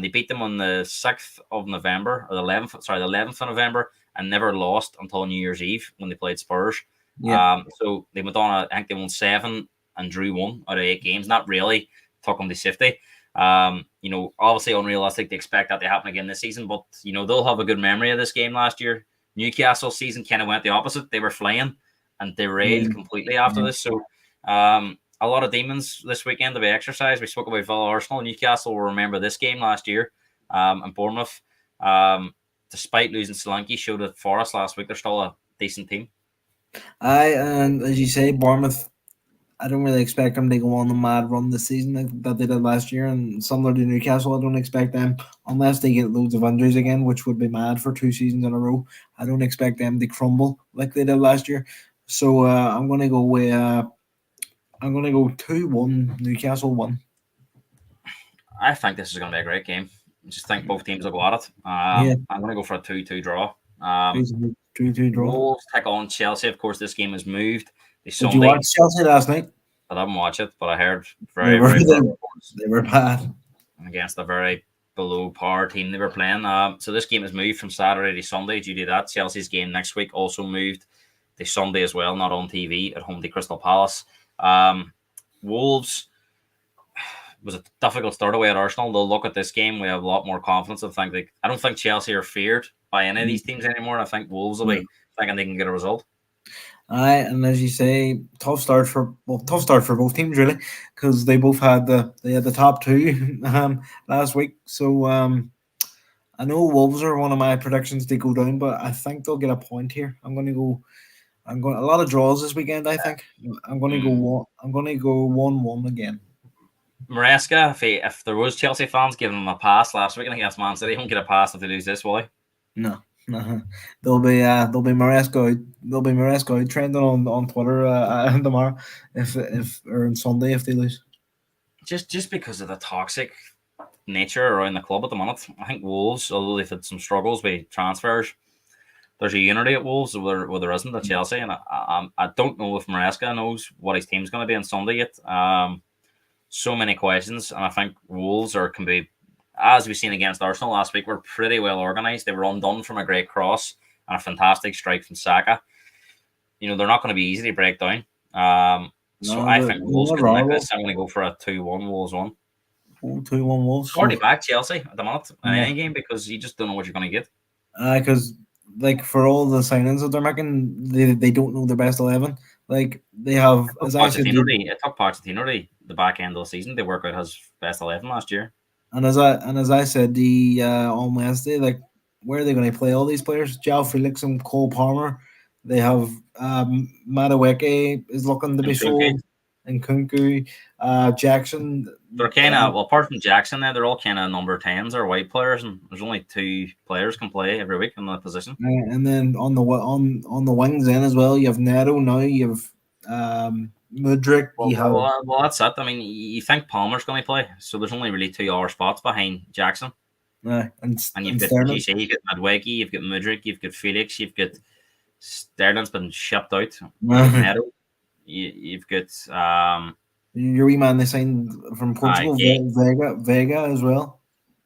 Speaker 1: They beat them on the 6th of November, or the 11th of November, and never lost until New Year's Eve when they played Spurs. So they went on, I think they won 7 and drew 1 out of 8 games. Not really took them to safety. Obviously unrealistic to expect that to happen again this season, but they'll have a good memory of this game last year. Newcastle season kind of went the opposite. They were flying and derailed completely after this. So a lot of demons this weekend to be exercised. We spoke about Villa Arsenal. Newcastle will remember this game last year, and Bournemouth. Despite losing Solanke, showed it for us last week. They're still a decent team.
Speaker 2: And as you say, Bournemouth, I don't really expect them to go on a mad run this season that they did last year. And similar to Newcastle, I don't expect them, unless they get loads of injuries again, which would be mad for 2 seasons in a row. I don't expect them to crumble like they did last year. So I'm going to go with I'm going to go 2-1 Newcastle 1.
Speaker 1: I think this is going to be a great game. I just think both teams will go at it.
Speaker 2: Yeah.
Speaker 1: I'm going to go for a 2-2 draw.
Speaker 2: 2-2 draw.
Speaker 1: Wolves take on Chelsea. Of course, this game is moved.
Speaker 2: Did you watch Chelsea last night?
Speaker 1: I didn't watch it, but I heard
Speaker 2: they were bad
Speaker 1: against a very below par team they were playing. So this game is moved from Saturday to Sunday due to that. Chelsea's game next week also moved to Sunday as well, not on TV, at home to Crystal Palace. Wolves was a difficult start away at Arsenal. They'll look at this game. We have a lot more confidence. I don't think Chelsea are feared by any of these teams anymore. I think Wolves will be thinking they can get a result.
Speaker 2: And as you say, tough start for both teams really, because they both had the top two last week. So I know Wolves are one of my predictions to go down, but I think they'll get a point here. I'm going a lot of draws this weekend. I think I'm going to go 1-1 again.
Speaker 1: Maresca, if there was Chelsea fans giving him a pass last week against Man City, he won't get a pass if they lose this, will he?
Speaker 2: No. There'll be Maresca trending on Twitter tomorrow if or on Sunday if they lose.
Speaker 1: Just because of the toxic nature around the club at the minute, I think Wolves, although they've had some struggles with transfers, there's a unity at Wolves where there isn't at Chelsea, and I don't know if Maresca knows what his team's going to be on Sunday yet. So many questions, and I think Wolves can be, as we've seen against Arsenal last week, were pretty well organised. They were undone from a great cross and a fantastic strike from Saka. They're not going to be easy to break down. So I think Wolves can like this. I'm going to go for a 2-1 Wolves 1.
Speaker 2: 2-1 Wolves.
Speaker 1: 40 back Chelsea at the moment in any game because you just don't know what you're going to get.
Speaker 2: Because for all the signings that they're making, they don't know their best 11. They have, as I said,
Speaker 1: it took Pochettino the back end of the season to work out his best 11 last year.
Speaker 2: And as I said on Wednesday, where are they going to play all these players? João Felix and Cole Palmer. They have Madueke is looking to be sold, and Kunku, Jackson.
Speaker 1: They're kind of apart from Jackson, they're all kind of number 10s or white players, and there's only 2 players can play every week in that position.
Speaker 2: And then on the wings then as well, you have Neto now. You have Mudryk.
Speaker 1: Well, that's it. I mean, you think Palmer's going to play, so there's only really 2 other spots behind Jackson.
Speaker 2: And
Speaker 1: you've got Madueke, you've got Mudryk, you've got Felix, you've got Sterling's been shipped out. Neto. You've got
Speaker 2: your wee man they signed from Portugal, Vega as well.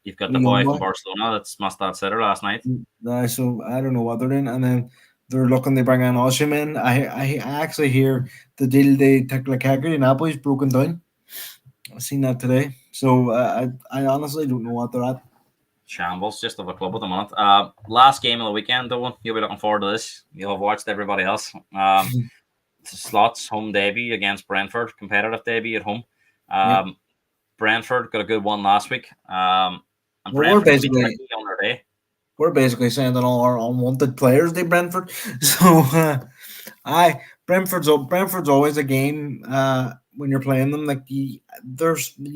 Speaker 1: You've got the boy from Barcelona that's Mustard Sitter last night.
Speaker 2: So I don't know what they're doing, and then they're looking to bring in Osimhen. I actually hear the deal they took Lukaku in Napoli's broken down. I've seen that today, so I honestly don't know what they're at.
Speaker 1: Shambles, just of a club at the moment. Last game of the weekend, though, you'll be looking forward to this. You'll have watched everybody else. Slots home debut against Brentford, competitive debut at home. Brentford got a good one last week. And
Speaker 2: we're basically sending all our unwanted players to Brentford. So Brentford's always a game when you're playing them. You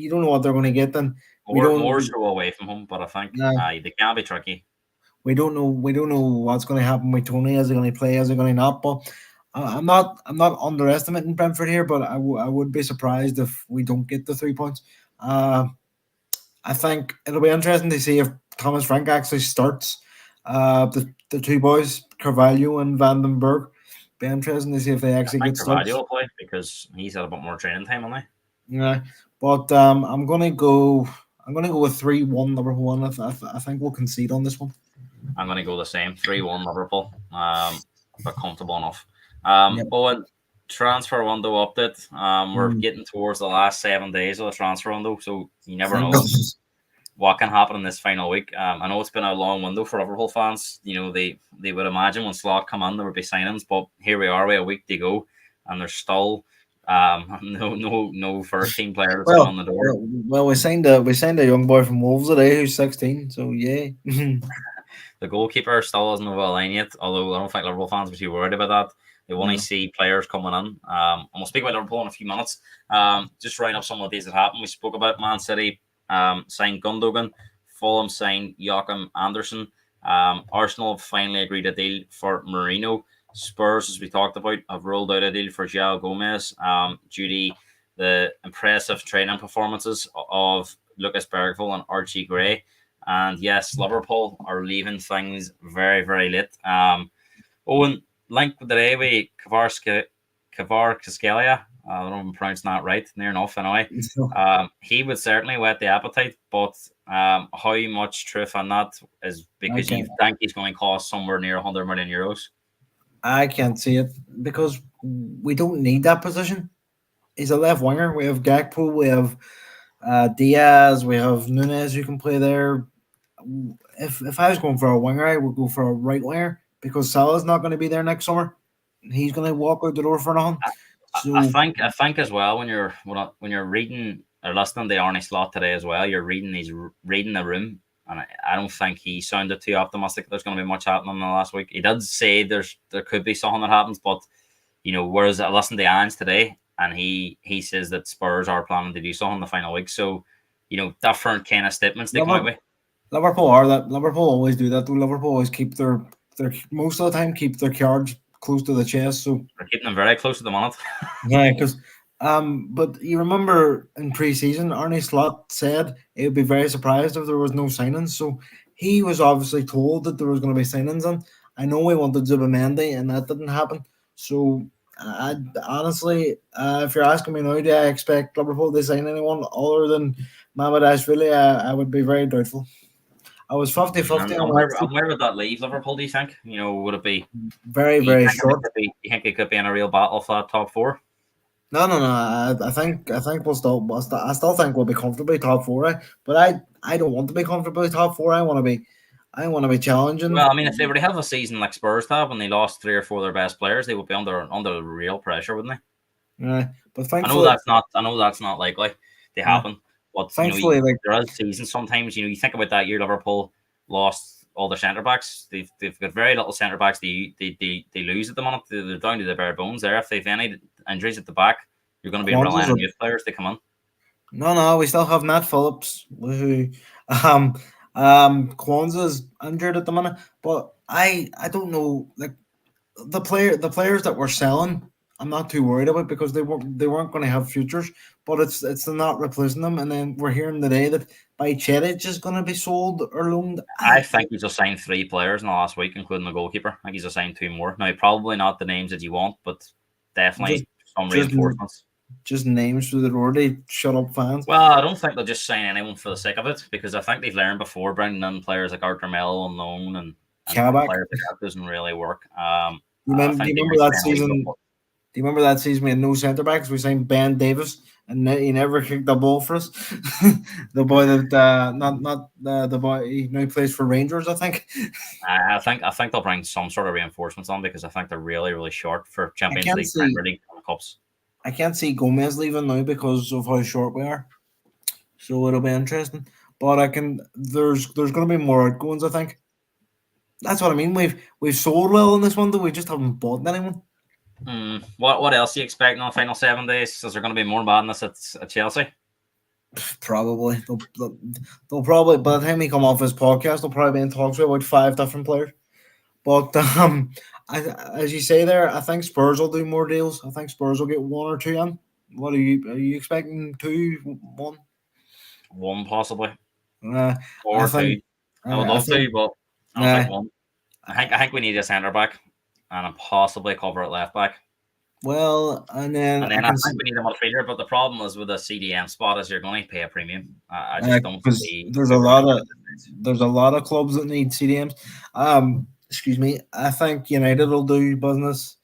Speaker 2: don't know what they're going to get. Then
Speaker 1: more so away from home, but I think they can be tricky.
Speaker 2: We don't know what's going to happen with Tony. Is he going to play? Is he going to not? But I'm not underestimating Brentford here, but I would be surprised if we don't get the 3 points. I think it'll be interesting to see if Thomas Frank actually starts the 2 boys, Carvalho and Van den Berg. Be interesting to see if they actually get started.
Speaker 1: Carvalho will play because he's had a bit more training time, hasn't
Speaker 2: he? Yeah, but I'm gonna go with 3-1 Liverpool. I think we'll concede on this one.
Speaker 1: I'm gonna go the same 3-1 Liverpool. But comfortable enough. Owen, transfer window update. We're getting towards the last 7 days of the transfer window, so you never
Speaker 2: Thank
Speaker 1: know
Speaker 2: goodness.
Speaker 1: what can happen in this final week. I know it's been a long window for Liverpool fans. You know, they would imagine when Slot come in there would be signings, but here we are, we have a week to go, and there's still no first team player that's come
Speaker 2: Well,
Speaker 1: on the door.
Speaker 2: well, we signed a young boy from Wolves today who's 16. So yeah.
Speaker 1: The goalkeeper still isn't over the line yet, although I don't think Liverpool fans will be too worried about that. They want to
Speaker 2: No.
Speaker 1: see players coming in. And we'll speak about Liverpool in a few minutes. Just round up some of the days that happened. We spoke about Man City signed Gundogan. Fulham signed Joachim Anderson. Arsenal have finally agreed a deal for Marino. Spurs, as we talked about, have rolled out a deal for João Gomez due to the impressive training performances of Lucas Bergvall and Archie Gray. And yes, Liverpool are leaving things very, very late. Owen, linked today with Kvaratskhelia. I don't know if I'm pronouncing that right. Near enough, anyway. He would certainly whet the appetite, but how much truth on that is because you think he's going to cost somewhere near 100 million euros?
Speaker 2: I can't see it because we don't need that position. He's a left winger. We have Gakpo, we have Diaz, we have Nunes who can play there. If I was going for a winger, I would go for a right winger because Salah's not going to be there next summer. He's going to walk out the door for nothing. So
Speaker 1: I think as well when you're reading or listening to Arne Slot today as well, reading the room, and I don't think he sounded too optimistic. There's going to be much happening in the last week. He did say there could be something that happens, but whereas I listened to Ange today, and he says that Spurs are planning to do something in the final week. So different kind of statements they come out with.
Speaker 2: Liverpool are that. Liverpool always do that. Liverpool always keep their most of the time keep their cards close to the chest. So
Speaker 1: they're keeping them very close to the minute.
Speaker 2: Yeah, because but you remember in pre-season, Arne Slot said he would be very surprised if there was no signings. So he was obviously told that there was going to be signings, and I know we wanted Zubimendi, and that didn't happen. So I honestly, if you're asking me now, do I expect Liverpool to sign anyone other than Mamadashvili? I would be very doubtful. I was 50-50 on
Speaker 1: where would that leave Liverpool, do you think? Would it be
Speaker 2: very, very short?
Speaker 1: You think it could be in a real battle for that top four?
Speaker 2: No. I think I still think we'll be comfortably top four. But I don't want to be comfortably top four. I want to be challenging.
Speaker 1: Well, I mean, if they were to have a season like Spurs have, when they lost 3 or 4 of their best players, they would be under real pressure, wouldn't they?
Speaker 2: Yeah, but thankfully,
Speaker 1: I know that's not likely to happen. But
Speaker 2: thankfully,
Speaker 1: there is seasons sometimes. You think about that year Liverpool lost all their centre backs. They've got very little centre backs. They lose at the moment. They're down to the bare bones there. If they've any injuries at the back, you're going to be relying on youth players to come in.
Speaker 2: No, we still have Nat Phillips, who Kwanzaa's injured at the minute. But I don't know, like the players that we're selling, I'm not too worried about because they weren't going to have futures. But it's the not replacing them, and then we're hearing today that Bajcetic is going to be sold or loaned.
Speaker 1: I think he's assigned 3 players in the last week, including the goalkeeper. I think he's assigned 2 more. Now, probably not the names that you want, but definitely some reinforcements.
Speaker 2: Just names through the door to shut up fans.
Speaker 1: Well, I don't think they'll just sign anyone for the sake of it because I think they've learned before bringing in players like Arthur Mello on loan and players like that doesn't really work.
Speaker 2: Do you remember that season? Do you remember that season we had no centre backs? We signed Ben Davis, and he never kicked the ball for us. The boy that not the boy he now plays for Rangers, I think.
Speaker 1: I think they'll bring some sort of reinforcements on because I think they're really, really short for Champions League, Premier League, and Cups.
Speaker 2: I can't see Gomez leaving now because of how short we are. So it'll be interesting. But there's going to be more outgoings, I think. That's what I mean. We've sold well in this one, though. We just haven't bought anyone.
Speaker 1: What else do you expect in the final 7 days? Is there going to be more madness at Chelsea?
Speaker 2: Probably. They'll probably, by the time we come off this podcast, they'll probably be in talks with about 5 different players. But as you say there, I think Spurs will do more deals. I think Spurs will get 1 or 2 in. What are you expecting? 2, 1?
Speaker 1: 1 possibly.
Speaker 2: Or
Speaker 1: 2. I would love to, but I don't think 1. I think we need a centre back and possibly cover at left back.
Speaker 2: Well, and then
Speaker 1: I think we need a midfielder, but the problem is with a CDM spot is you're going to pay a premium. I just don't see.
Speaker 2: There's a lot of clubs that need CDMs. Excuse me. I think United will do business.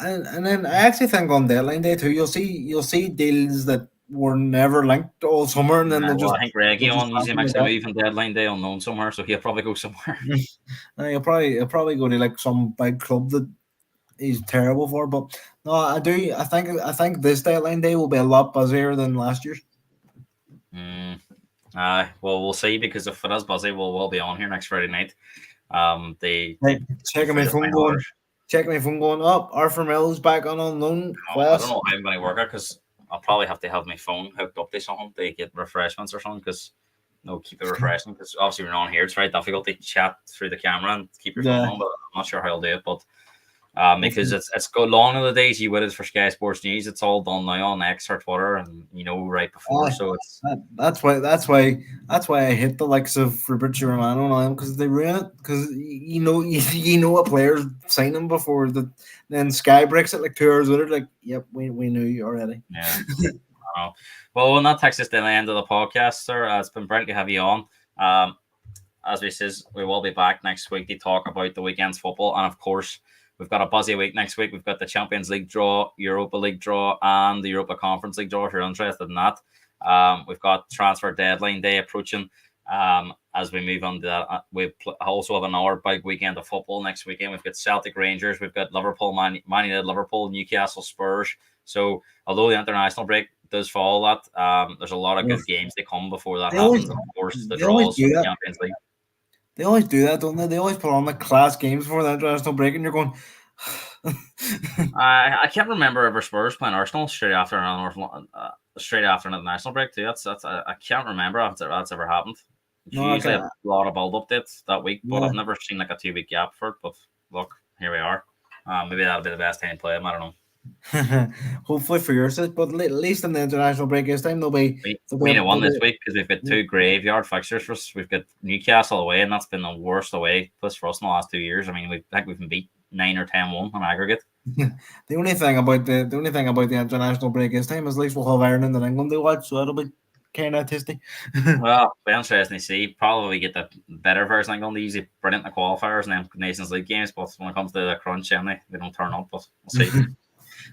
Speaker 2: And then I actually think on deadline day too, you'll see deals that were never linked all summer, and then
Speaker 1: Nah,
Speaker 2: they'll
Speaker 1: well,
Speaker 2: just
Speaker 1: I think Reggie
Speaker 2: they'll just
Speaker 1: on usually
Speaker 2: happen
Speaker 1: makes
Speaker 2: like
Speaker 1: a
Speaker 2: that.
Speaker 1: move on deadline day unknown somewhere, so he'll probably go somewhere.
Speaker 2: You'll probably go to like some big club that he's terrible for. But no, I think this deadline day will be a lot busier than last year's.
Speaker 1: Well, we'll see, because if it is busy, we'll be on here next Friday night. They
Speaker 2: Right, checking
Speaker 1: for
Speaker 2: my
Speaker 1: the
Speaker 2: phone
Speaker 1: final
Speaker 2: going,
Speaker 1: orders.
Speaker 2: checking my phone going up. Arthur Mills back on loan
Speaker 1: I don't
Speaker 2: class.
Speaker 1: know how I'm going to work it, because I'll probably have to have my phone hooked up to something to get refreshments or something, because no, keep it refreshing, because obviously we're on here. It's very difficult to chat through the camera and keep your phone
Speaker 2: Yeah,
Speaker 1: on, but I'm not sure how I'll do it. But because
Speaker 2: hopefully.
Speaker 1: it's go long in the days you would it for Sky Sports News. It's all done now on X or Twitter, and right before.
Speaker 2: Aye.
Speaker 1: So it's
Speaker 2: That's why I hate the likes of Fabrizio Romano now, because they ruin it. Because you know what players sign them before the then Sky breaks it like 2 hours later. Like, yep, we knew you already.
Speaker 1: yeah. I know. Well, that takes us to the end of the podcast, sir. It's been brilliant to have you on. Um, as we says, we will be back next week to talk about the weekend's football, and of course, we've got a buzzy week next week. We've got the Champions League draw, Europa League draw, and the Europa Conference League draw. If you're interested in that, we've got transfer deadline day approaching. As we move on to that, we also have another big weekend of football next weekend. We've got Celtic Rangers, we've got Liverpool, Man United, Liverpool, Newcastle, Spurs. So, although the international break does follow that, there's a lot of good games to come before that
Speaker 2: They always
Speaker 1: happens. And of course, the
Speaker 2: they always
Speaker 1: draws for
Speaker 2: do
Speaker 1: the
Speaker 2: that.
Speaker 1: Champions League.
Speaker 2: They always do that, don't they? They always put on the class games before the international break, and you're going.
Speaker 1: I can't remember ever Spurs playing Arsenal straight after an international break too. That's I can't remember if that's ever happened. It's
Speaker 2: No, I
Speaker 1: usually
Speaker 2: can't.
Speaker 1: a lot of build updates that week, but
Speaker 2: Yeah.
Speaker 1: I've never seen like a 2 week gap for it. But look, here we are. Maybe that'll be the best time to play them. I don't know.
Speaker 2: Hopefully for your sake, but at least in the international break this time
Speaker 1: We need a one this week, because we've got two graveyard fixtures for us. We've got Newcastle away, and that's been the worst away plus for us in the last 2 years. I mean, I think we've been beat 9 or 10-1 on aggregate.
Speaker 2: the only thing about the international break this time is at least we'll have Ireland and England to watch, so that'll be kind of tasty.
Speaker 1: Well, it'll be interesting to see. Probably get the better version. England easy, brilliant in the qualifiers and then Nations League games. But when it comes to the crunch, they don't turn up. But we'll see.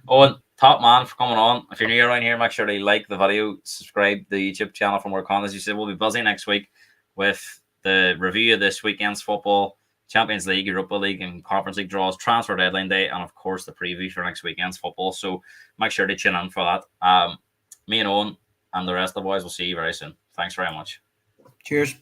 Speaker 1: Owen, top man for coming on. If you're new around here, make sure to like the video, subscribe to the YouTube channel for more content. As you said, we'll be busy next week with the review of this weekend's football, Champions League, Europa League, and Conference League draws, transfer deadline day, and of course the preview for next weekend's football. So make sure to tune in for that. Me and Owen and the rest of the boys will see you very soon. Thanks very much.
Speaker 2: Cheers.